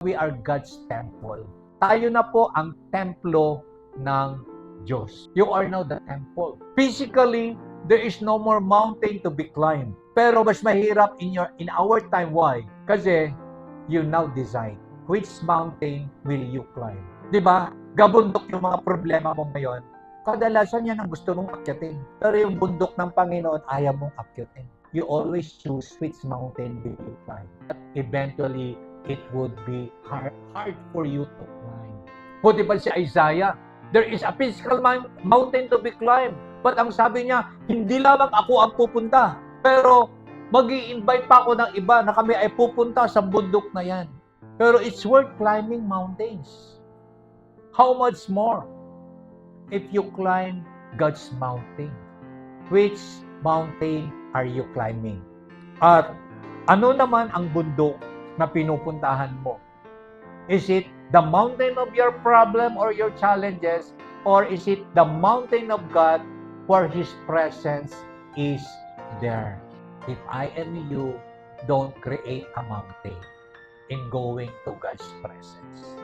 We are God's temple. Tayo na po ang templo ng Diyos. You are now the temple. Physically, there is no more mountain to be climbed. Pero mas mahirap in our time. Why? Kasi you now decide which mountain will you climb. Diba? Gabundok yung mga problema mo ngayon. Kadalasan yan ang gusto mong akyatin. Pero yung bundok ng Panginoon, ayaw mong akyatin. You always choose which mountain will you climb. But eventually, it would be hard for you to climb. Buti pa si Isaiah, there is a physical mountain to be climbed. But ang sabi niya, hindi lamang ako ang pupunta. Pero mag-i-invite pa ako ng iba na kami ay pupunta sa bundok na yan. Pero it's worth climbing mountains. How much more if you climb God's mountain? Which mountain are you climbing? At ano naman ang bundok na pinupuntahan mo? Is it the mountain of your problem or your challenges, or is it the mountain of God where His presence is there? If I am you, don't create a mountain in going to God's presence.